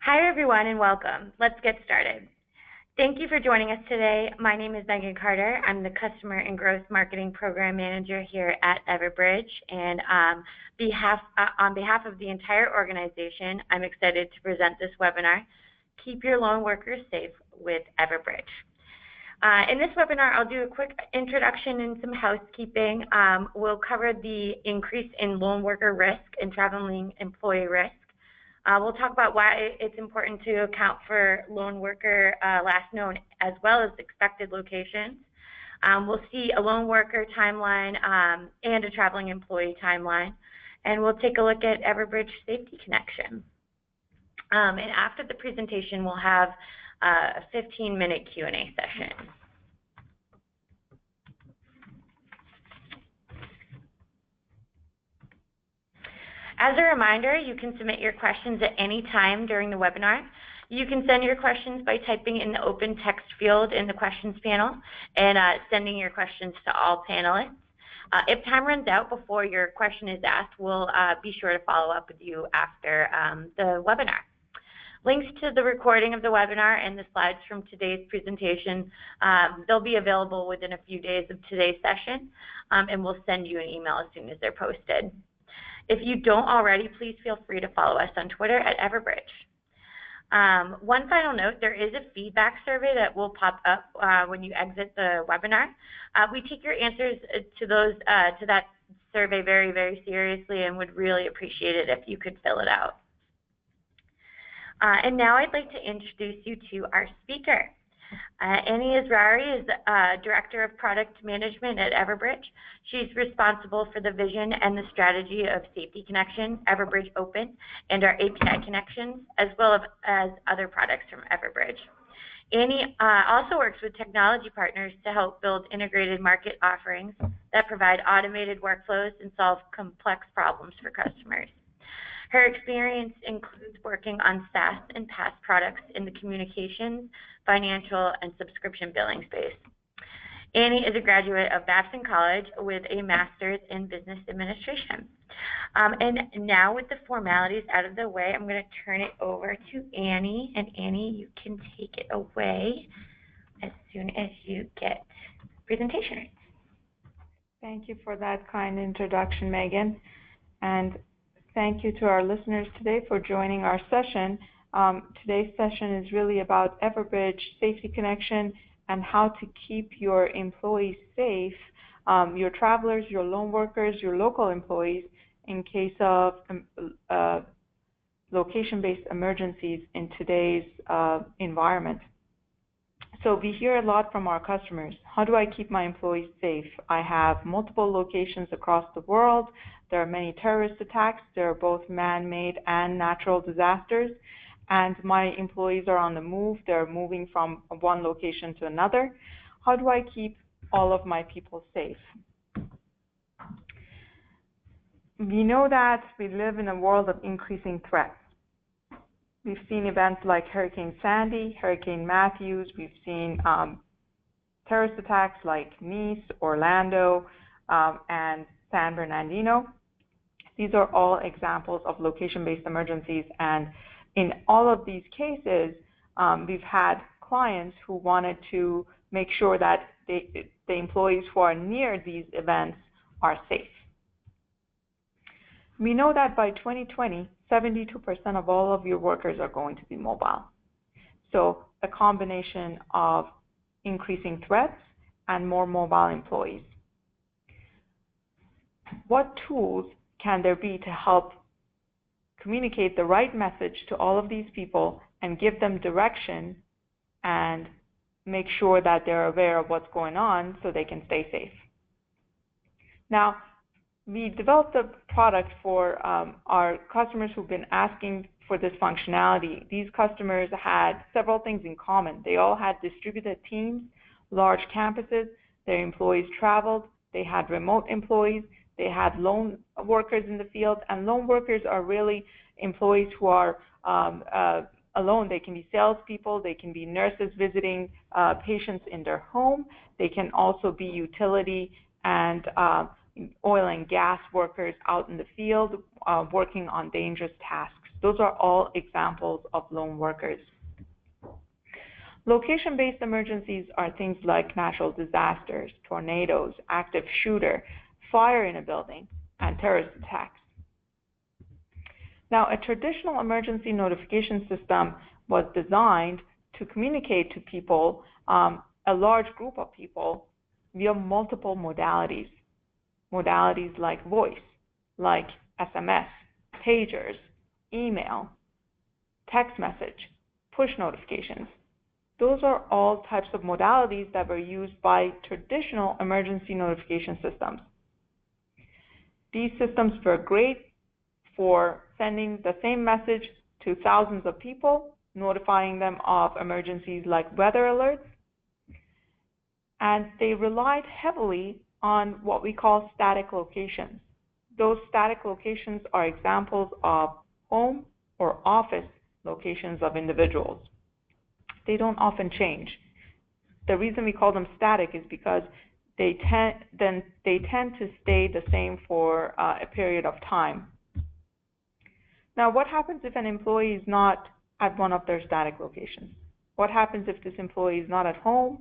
Hi, everyone, and welcome. Let's get started. Thank you for joining us today. My name is Megan Carter. I'm the Customer and Growth Marketing Program Manager here at Everbridge, and on behalf of the entire organization, I'm excited to present this webinar, Keep Your Lone Workers Safe with Everbridge. In this webinar, I'll do a quick introduction and some housekeeping. We'll cover the increase in lone worker risk and traveling employee risk. We'll talk about why it's important to account for lone worker last known as well as expected locations. We'll see a lone worker timeline and a traveling employee timeline. And we'll take a look at Everbridge Safety Connection. And after the presentation, we'll have a 15-minute Q&A session. As a reminder, you can submit your questions at any time during the webinar. You can send your questions by typing in the open text field in the questions panel and sending your questions to all panelists. If time runs out before your question is asked, we'll be sure to follow up with you after the webinar. Links to the recording of the webinar and the slides from today's presentation, they'll be available within a few days of today's session, and we'll send you an email as soon as they're posted. If you don't already, please feel free to follow us on Twitter at Everbridge. One final note, there is a feedback survey that will pop up when you exit the webinar. We take your answers to that survey very, very seriously and would really appreciate it if you could fill it out. And now I'd like to introduce you to our speaker. Annie Israri is Director of Product Management at Everbridge. She's responsible for the vision and the strategy of Safety Connection, Everbridge Open, and our API connections, as well as other products from Everbridge. Annie also works with technology partners to help build integrated market offerings that provide automated workflows and solve complex problems for customers. Her experience includes working on SaaS and PaaS products in the communications, financial, and subscription billing space. Annie is a graduate of Babson College with a master's in business administration. And now with the formalities out of the way, I'm going to turn it over to Annie. And Annie, you can take it away as soon as you get presentation. Thank you for that kind introduction, Megan. And thank you to our listeners today for joining our session. Today's session is really about Everbridge Safety Connection and how to keep your employees safe, your travelers, your lone workers, your local employees, in case of location-based emergencies in today's environment. So we hear a lot from our customers. How do I keep my employees safe? I have multiple locations across the world. There are many terrorist attacks. There are both man-made and natural disasters. And my employees are on the move. They're moving from one location to another. How do I keep all of my people safe? We know that we live in a world of increasing threats. We've seen events like Hurricane Sandy, Hurricane Matthews. We've seen terrorist attacks like Nice, Orlando, and San Bernardino. These are all examples of location-based emergencies, and in all of these cases, we've had clients who wanted to make sure that the employees who are near these events are safe. We know that by 2020, 72% of all of your workers are going to be mobile. So a combination of increasing threats and more mobile employees. What tools can there be to help communicate the right message to all of these people and give them direction and make sure that they're aware of what's going on so they can stay safe? Now, we developed a product for our customers who've been asking for this functionality. These customers had several things in common. They all had distributed teams, large campuses, their employees traveled, they had remote employees, they had lone workers in the field, and lone workers are really employees who are alone. They can be salespeople, they can be nurses visiting patients in their home, they can also be utility and oil and gas workers out in the field working on dangerous tasks Those are all examples of lone workers. Location-based emergencies are things like natural disasters, tornadoes, active shooter, fire in a building, and terrorist attacks. Now, a traditional emergency notification system was designed to communicate to people, a large group of people, via multiple modalities. Modalities like voice, like SMS, pagers, email, text message, push notifications. Those are all types of modalities that were used by traditional emergency notification systems. These systems were great for sending the same message to thousands of people, notifying them of emergencies like weather alerts, and they relied heavily on what we call static locations. Those static locations are examples of home or office locations of individuals. They don't often change. The reason we call them static is because they tend to stay the same for a period of time. Now, what happens if an employee is not at one of their static locations? What happens if this employee is not at home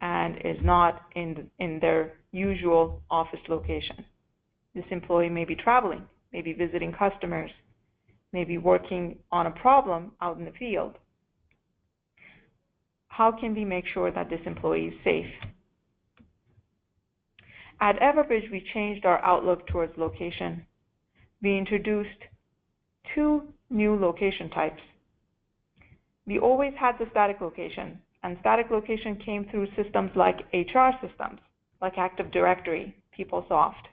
and is not in their usual office location? This employee may be traveling, maybe visiting customers, maybe working on a problem out in the field. How can we make sure that this employee is safe? At Everbridge, we changed our outlook towards location. We introduced 2 new location types. We always had the static location, and static location came through systems like HR systems, like Active Directory, PeopleSoft.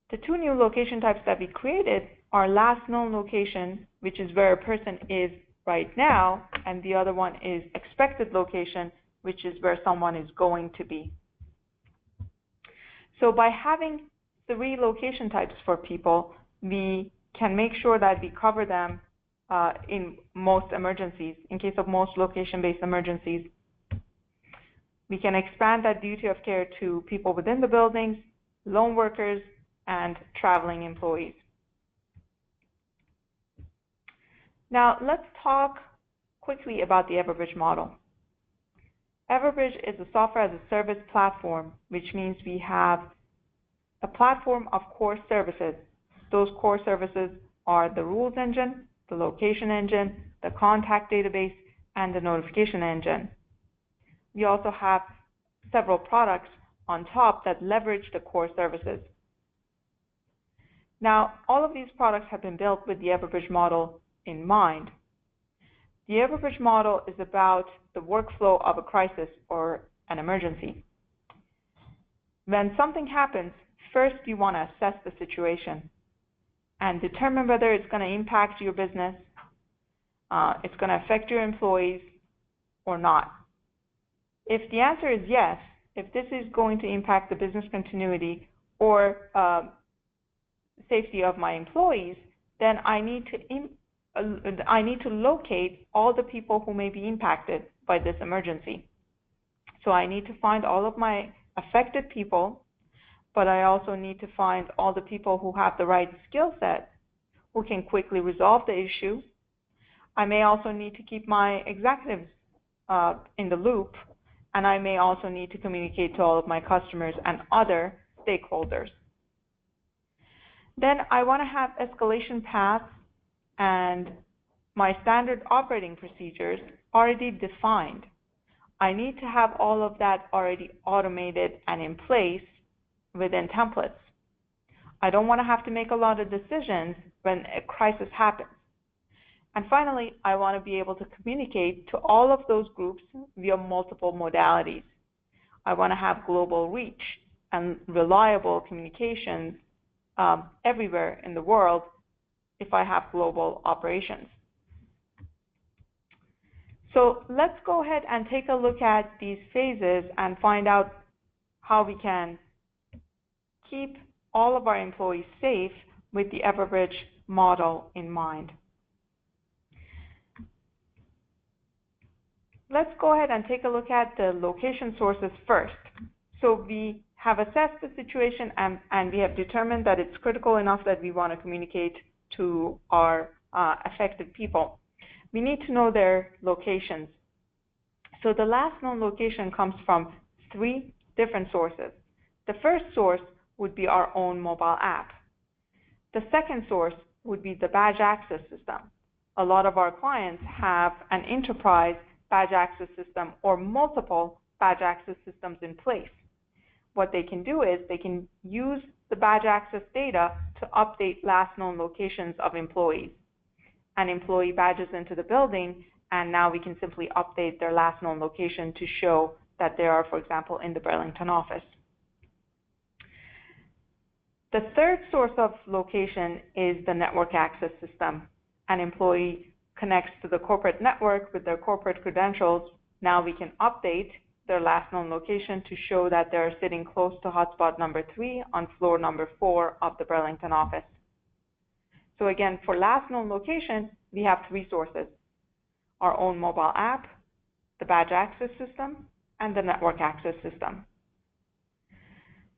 The 2 new location types that we created are last known location, which is where a person is right now, and the other one is expected location, which is where someone is going to be. So by having 3 location types for people, we can make sure that we cover them in most emergencies. In case of most location-based emergencies, we can expand that duty of care to people within the buildings, lone workers, and traveling employees. Now, let's talk quickly about the Everbridge model. Everbridge is a software as a service platform, which means we have a platform of core services. Those core services are the rules engine, the location engine, the contact database, and the notification engine. We also have several products on top that leverage the core services. Now, all of these products have been built with the Everbridge model in mind. The Everbridge model is about the workflow of a crisis or an emergency. When something happens, first you want to assess the situation and determine whether it's going to impact your business, it's going to affect your employees or not. If the answer is yes, if this is going to impact the business continuity or safety of my employees, then I need to locate all the people who may be impacted by this emergency. So I need to find all of my affected people, but I also need to find all the people who have the right skill set, who can quickly resolve the issue. I may also need to keep my executives in the loop, and I may also need to communicate to all of my customers and other stakeholders. Then I want to have escalation paths and my standard operating procedures already defined. I need to have all of that already automated and in place within templates. I don't want to have to make a lot of decisions when a crisis happens. And finally, I want to be able to communicate to all of those groups via multiple modalities. I want to have global reach and reliable communications everywhere in the world if I have global operations. So let's go ahead and take a look at these phases and find out how we can keep all of our employees safe with the Everbridge model in mind. Let's go ahead and take a look at the location sources first. So we have assessed the situation and we have determined that it's critical enough that we want to communicate to our affected people, we need to know their locations. So the last known location comes from 3 different sources. The first source would be our own mobile app. The second source would be the badge access system. A lot of our clients have an enterprise badge access system or multiple badge access systems in place. What they can do is they can use the badge access data to update last known locations of employees. An employee badges into the building, and now we can simply update their last known location to show that they are, for example, in the Burlington office. The third source of location is the network access system. An employee connects to the corporate network with their corporate credentials. Now we can update their last known location to show that they're sitting close to hotspot number 3 on floor number 4 of the Burlington office. So again, for last known location, we have 3 sources: our own mobile app, the badge access system, and the network access system.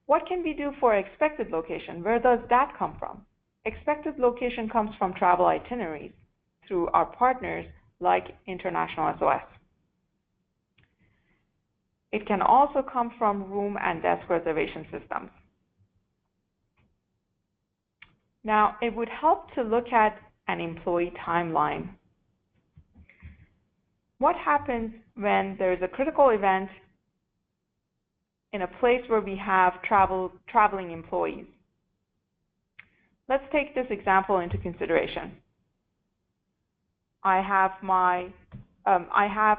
What can we do for expected location? Where does that come from? Expected location comes from travel itineraries through our partners like International SOS. It can also come from room and desk reservation systems. Now, it would help to look at an employee timeline. What happens when there is a critical event in a place where we have traveling employees? Let's take this example into consideration. I have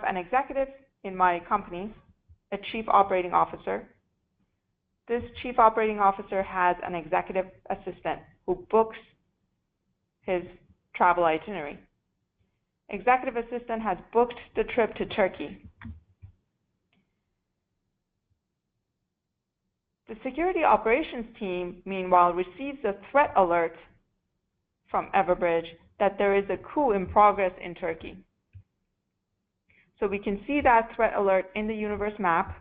an executive in my company, a chief operating officer. This chief operating officer has an executive assistant who books his travel itinerary. Executive assistant has booked the trip to Turkey. The security operations team, meanwhile, receives a threat alert from Everbridge that there is a coup in progress in Turkey. So we can see that threat alert in the universe map,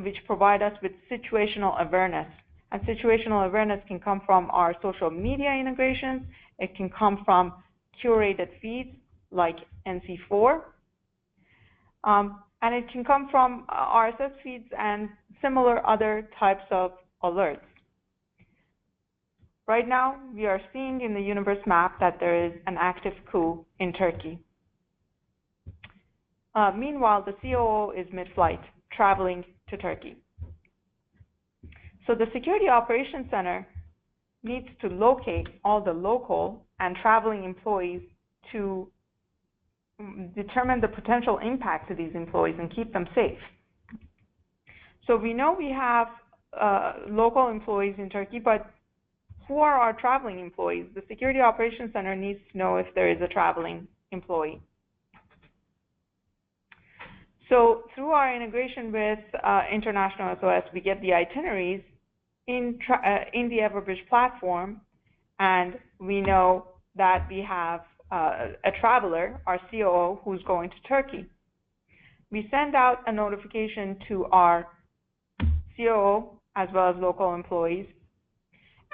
which provide us with situational awareness. And situational awareness can come from our social media integrations. It can come from curated feeds like NC4. And it can come from RSS feeds and similar other types of alerts. Right now, we are seeing in the universe map that there is an active coup in Turkey. Meanwhile, the COO is mid-flight, traveling to Turkey. So the Security Operations Center needs to locate all the local and traveling employees to determine the potential impact to these employees and keep them safe. So we know we have local employees in Turkey, but who are our traveling employees? The Security Operations Center needs to know if there is a traveling employee. So through our integration with International SOS, we get the itineraries in the Everbridge platform, and we know that we have a traveler, our COO, who's going to Turkey. We send out a notification to our COO as well as local employees,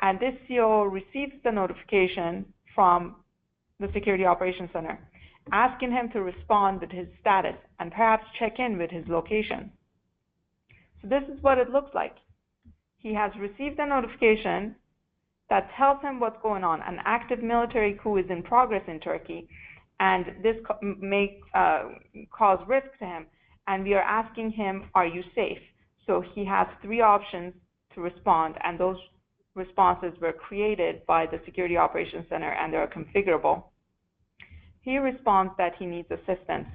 and this COO receives the notification from the Security Operations Center, asking him to respond with his status and perhaps check in with his location. So this is what it looks like. He has received a notification that tells him what's going on. An active military coup is in progress in Turkey, and this may cause risk to him. And we are asking him, are you safe? So he has 3 options to respond, and those responses were created by the Security Operations Center, and they are configurable. He responds that he needs assistance.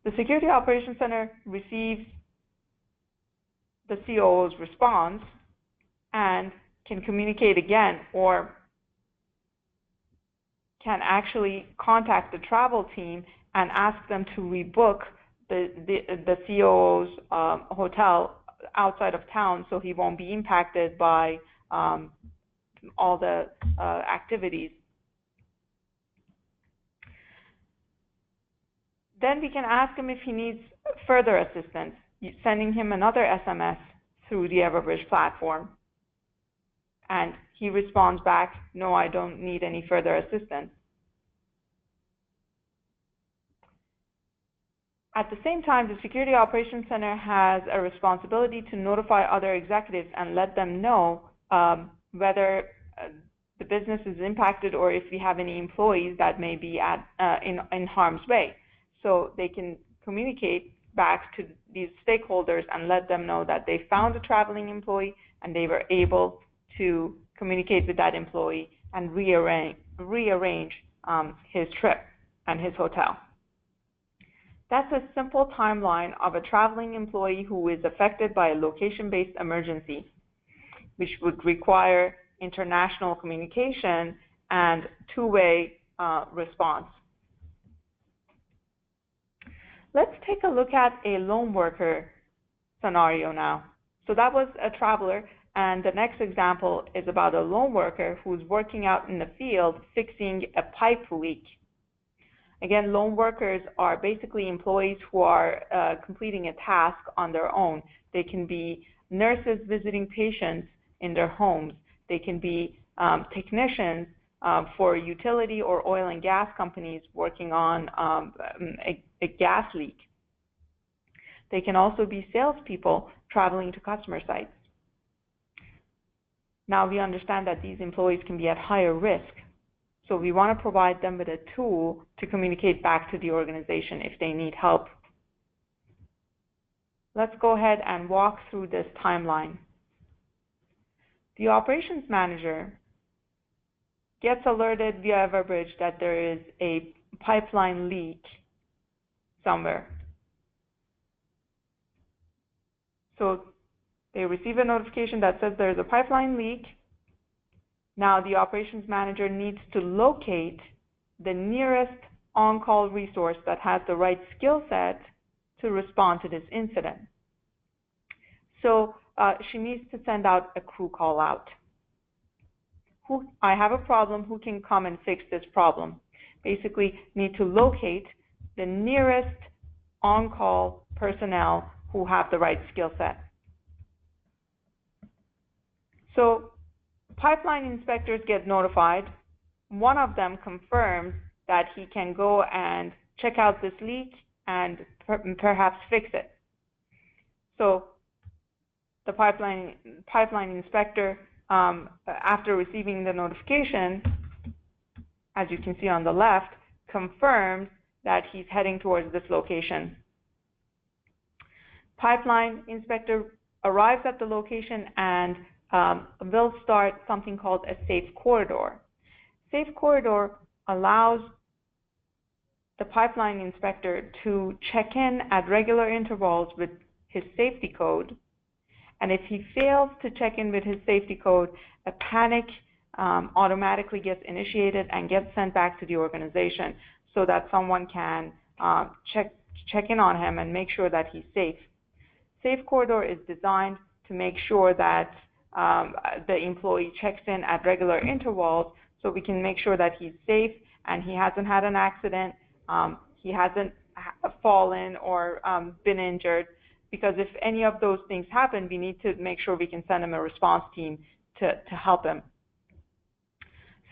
The Security Operations Center receives the COO's response and can communicate again, or can actually contact the travel team and ask them to rebook the COO's hotel outside of town so he won't be impacted by all the activities. Then we can ask him if he needs further assistance. sending him another SMS through the Everbridge platform. And he responds back, no, I don't need any further assistance. At the same time, the Security Operations Center has a responsibility to notify other executives and let them know whether the business is impacted or if we have any employees that may be in harm's way. So they can communicate back to these stakeholders and let them know that they found a traveling employee and they were able to communicate with that employee and rearrange his trip and his hotel. That's a simple timeline of a traveling employee who is affected by a location-based emergency, which would require international communication and two-way response. Let's take a look at a lone worker scenario now. So that was a traveler, and the next example is about a lone worker who's working out in the field fixing a pipe leak. Again, lone workers are basically employees who are completing a task on their own. They can be nurses visiting patients in their homes. They can be technicians for utility or oil and gas companies working on a gas leak. They can also be salespeople traveling to customer sites. Now we understand that these employees can be at higher risk. So we want to provide them with a tool to communicate back to the organization if they need help. Let's go ahead and walk through this timeline. The operations manager gets alerted via Everbridge that there is a pipeline leak somewhere. So they receive a notification that says there's a pipeline leak. Now the operations manager needs to locate the nearest on-call resource that has the right skill set to respond to this incident. So she needs to send out a crew call out. I have a problem, who can come and fix this problem? Basically need to locate the nearest on-call personnel who have the right skill set. So pipeline inspectors get notified. One of them confirms that he can go and check out this leak and perhaps fix it. So the pipeline inspector, after receiving the notification, as you can see on the left, confirms that he's heading towards this location. Pipeline inspector arrives at the location and will start something called a safe corridor. Safe corridor allows the pipeline inspector to check in at regular intervals with his safety code. And if he fails to check in with his safety code, a panic automatically gets initiated and gets sent back to the organization so that someone can check in on him and make sure that he's safe. Safe corridor is designed to make sure that the employee checks in at regular intervals so we can make sure that he's safe and he hasn't had an accident, he hasn't fallen or been injured, because if any of those things happen, we need to make sure we can send him a response team to help him.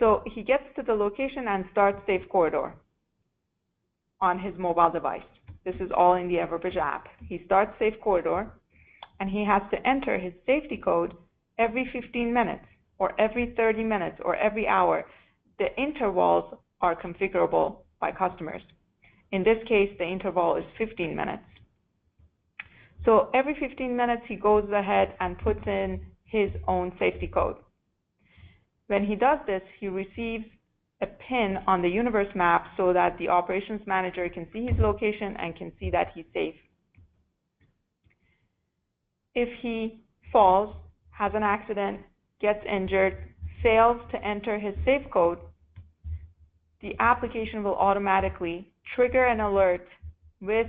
So he gets to the location and starts Safe Corridor on his mobile device. This is all in the Everbridge app. He starts Safe Corridor, and he has to enter his safety code every 15 minutes, or every 30 minutes, or every hour. The intervals are configurable by customers. In this case, the interval is 15 minutes. So every 15 minutes, he goes ahead and puts in his own safety code. When he does this, he receives a pin on the universe map so that the operations manager can see his location and can see that he's safe. If he falls, has an accident, gets injured, fails to enter his safe code, the application will automatically trigger an alert with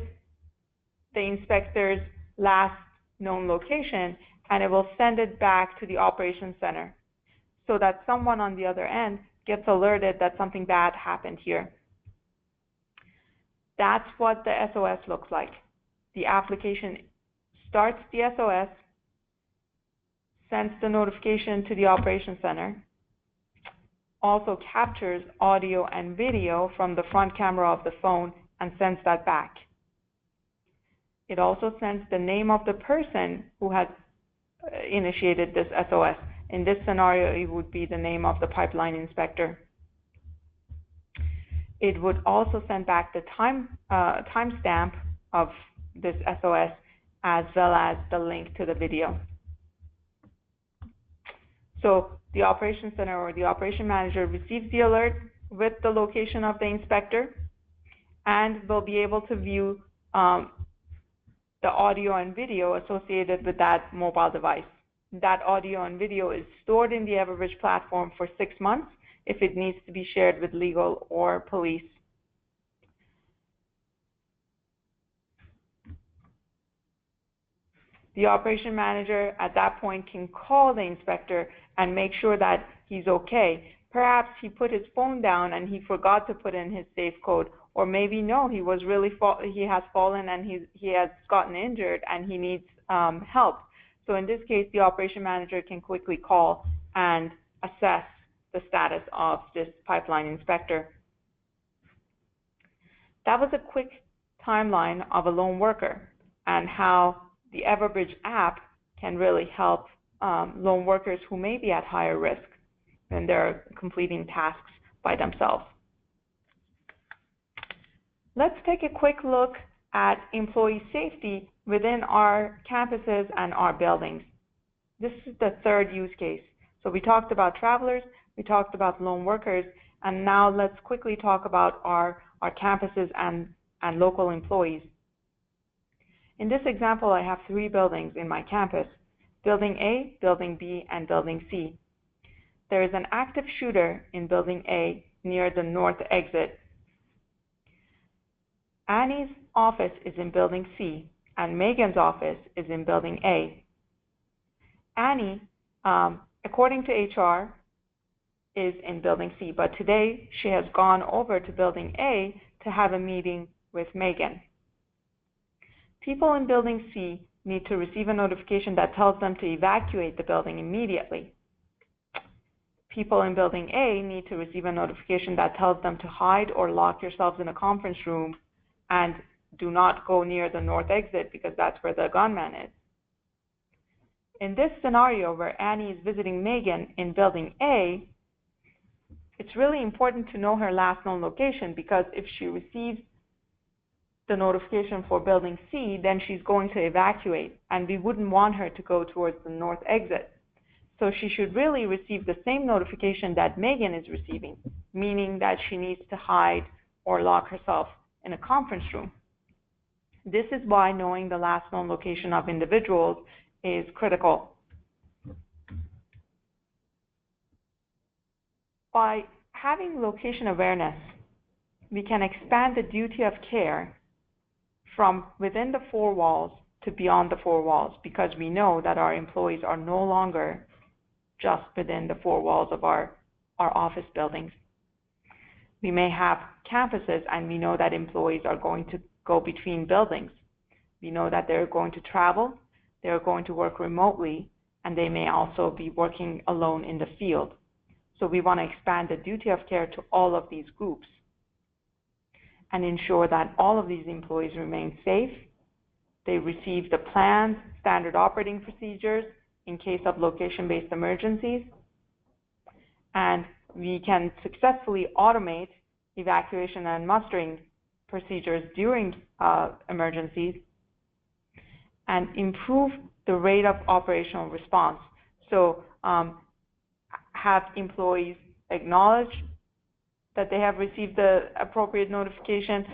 the inspector's last known location, and it will send it back to the operations center so that someone on the other end gets alerted that something bad happened here. That's what the SOS looks like. The application starts the SOS, sends the notification to the operations center, also captures audio and video from the front camera of the phone and sends that back. It also sends the name of the person who had initiated this SOS. In this scenario, it would be the name of the pipeline inspector. It would also send back the timestamp of this SOS as well as the link to the video. So the operations center or the operation manager receives the alert with the location of the inspector and will be able to view the audio and video associated with that mobile device. That audio and video is stored in the Everbridge platform for 6 months if it needs to be shared with legal or police. The operation manager at that point can call the inspector and make sure that he's okay. Perhaps he put his phone down and he forgot to put in his safe code, or maybe no, he was really he has fallen and he has gotten injured and he needs help. So in this case, the operation manager can quickly call and assess the status of this pipeline inspector. That was a quick timeline of a lone worker and how the Everbridge app can really help lone workers who may be at higher risk when they're completing tasks by themselves. Let's take a quick look at employee safety within our campuses and our buildings. This is the third use case. So we talked about travelers, we talked about lone workers, and now let's quickly talk about our campuses and local employees. In this example, I have 3 buildings in my campus: Building A, Building B, and Building C. There is an active shooter in Building A near the north exit. Annie's office is in Building C, and Megan's office is in Building A. Annie, according to HR, is in Building C, but today she has gone over to Building A to have a meeting with Megan. People in Building C need to receive a notification that tells them to evacuate the building immediately. People in Building A need to receive a notification that tells them to hide or lock yourselves in a conference room and do not go near the north exit because that's where the gunman is. In this scenario where Annie is visiting Megan in Building A, it's really important to know her last known location, because if she receives the notification for Building C, then she's going to evacuate, and we wouldn't want her to go towards the north exit. So she should really receive the same notification that Megan is receiving, meaning that she needs to hide or lock herself in a conference room. This is why knowing the last known location of individuals is critical. By having location awareness, we can expand the duty of care from within the 4 walls to beyond the 4 walls, because we know that our employees are no longer just within the 4 walls of our office buildings. We may have campuses, and we know that employees are going to go between buildings. We know that they're going to travel, they're going to work remotely, and they may also be working alone in the field. So we want to expand the duty of care to all of these groups and ensure that all of these employees remain safe. They receive the planned standard operating procedures in case of location-based emergencies, and we can successfully automate evacuation and mustering procedures during emergencies and improve the rate of operational response. So have employees acknowledge that they have received the appropriate notification,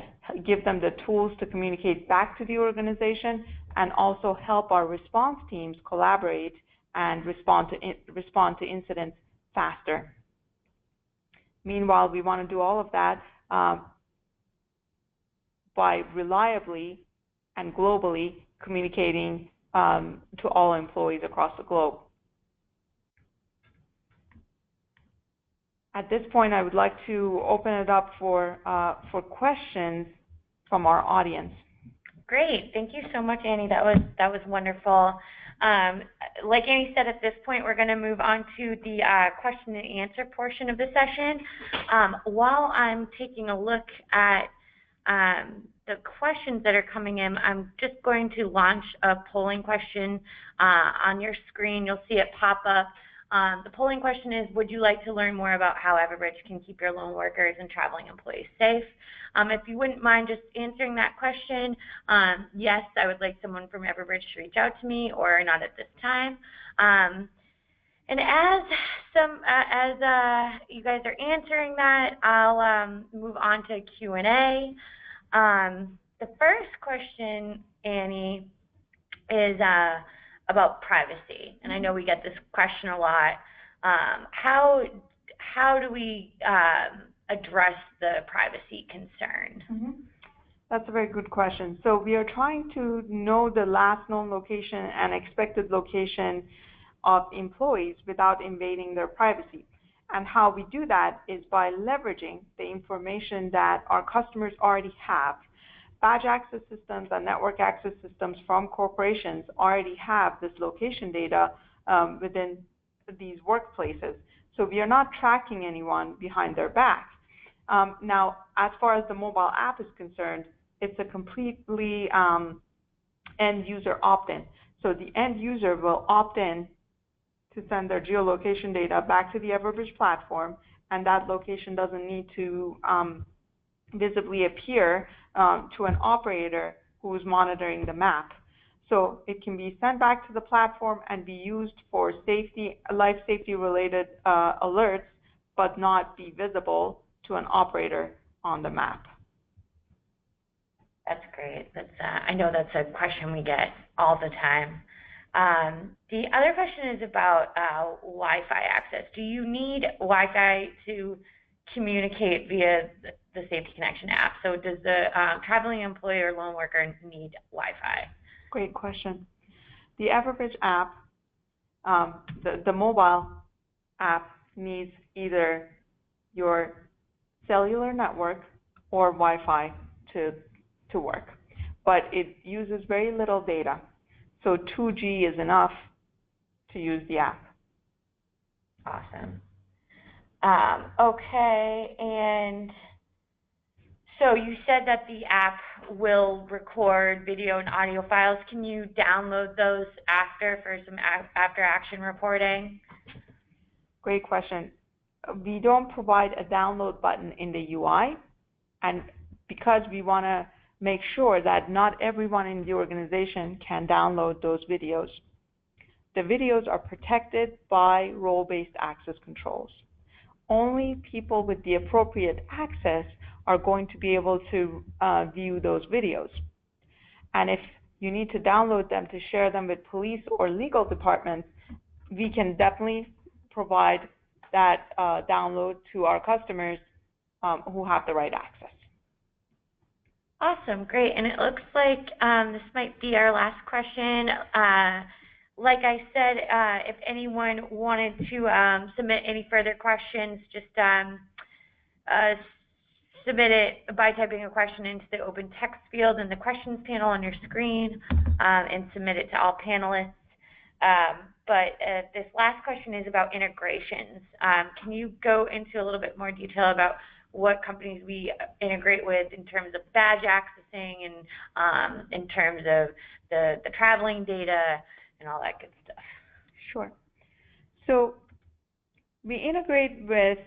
give them the tools to communicate back to the organization, and also help our response teams collaborate and respond to incidents faster. Meanwhile, we want to do all of that by reliably and globally communicating to all employees across the globe. At this point, I would like to open it up for questions from our audience. Great. Thank you so much, Annie. That was wonderful. Like Annie said, at this point, we're going to move on to the question and answer portion of the session. While I'm taking a look at the questions that are coming in, I'm just going to launch a polling question on your screen. You'll see it pop up. The polling question is, would you like to learn more about how Everbridge can keep your lone workers and traveling employees safe? If you wouldn't mind just answering that question, yes, I would like someone from Everbridge to reach out to me, or not at this time. And as you guys are answering that, I'll move on to Q&A. The first question, Annie, is about privacy, and I know we get this question a lot. How do we address the privacy concern? Mm-hmm. That's a very good question. So we are trying to know the last known location and expected location of employees without invading their privacy. And how we do that is by leveraging the information that our customers already have. Badge access systems and network access systems from corporations already have this location data within these workplaces. So we are not tracking anyone behind their back. Now, as far as the mobile app is concerned, it's a completely end user opt-in. So the end user will opt in to send their geolocation data back to the Everbridge platform, and that location doesn't need to visibly appear to an operator who is monitoring the map. So it can be sent back to the platform and be used for life safety related alerts, but not be visible to an operator on the map. That's great. I know that's a question we get all the time. The other question is about Wi-Fi access. Do you need Wi-Fi to communicate via the Safety Connection app? So does the traveling employee or lone worker need Wi-Fi? Great question. The Everbridge app, the mobile app, needs either your cellular network or Wi-Fi to work, but it uses very little data. So 2G is enough to use the app. Awesome. Okay, and so you said that the app will record video and audio files. Can you download those after for some after action reporting? Great question. We don't provide a download button in the UI, and because we want to make sure that not everyone in the organization can download those videos. The videos are protected by role-based access controls. Only people with the appropriate access are going to be able to view those videos. And if you need to download them to share them with police or legal departments, we can definitely provide that download to our customers who have the right access. Awesome, great. And it looks like this might be our last question. Like I said, if anyone wanted to submit any further questions, just submit it by typing a question into the open text field in the questions panel on your screen and submit it to all panelists. But this last question is about integrations. Can you go into a little bit more detail about what companies we integrate with in terms of badge accessing and in terms of the traveling data and all that good stuff? Sure. So we integrate with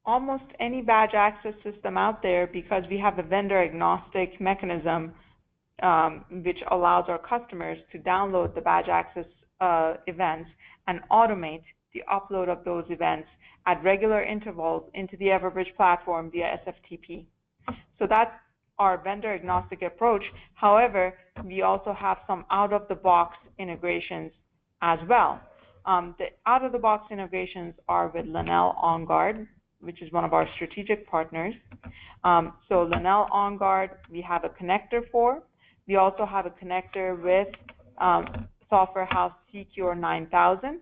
almost any badge access system out there because we have a vendor agnostic mechanism which allows our customers to download the badge access events and automate the upload of those events at regular intervals into the Everbridge platform via SFTP. So that's our vendor agnostic approach. However, we also have some out-of-the-box integrations as well. The out-of-the-box integrations are with Lenel OnGuard, which is one of our strategic partners. So Lenel OnGuard, we have a connector for. We also have a connector with Software House Secure 9000.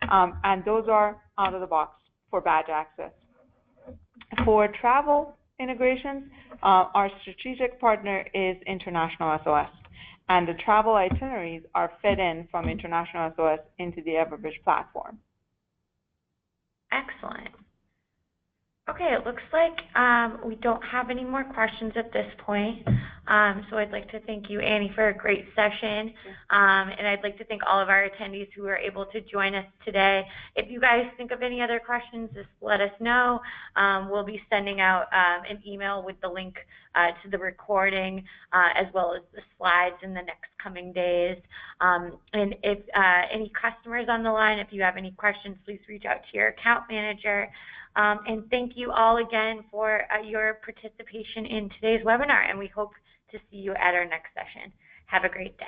And those are out of the box for badge access. For travel integrations. Our strategic partner is International SOS, and the travel itineraries are fed in from International SOS into the Everbridge platform. Excellent. Okay, it looks like we don't have any more questions at this point. So I'd like to thank you, Annie, for a great session. And I'd like to thank all of our attendees who were able to join us today. If you guys think of any other questions, just let us know. We'll be sending out an email with the link to the recording as well as the slides in the next coming days. And if any customers on the line, if you have any questions, please reach out to your account manager. And thank you all again for your participation in today's webinar, and we hope to see you at our next session. Have a great day.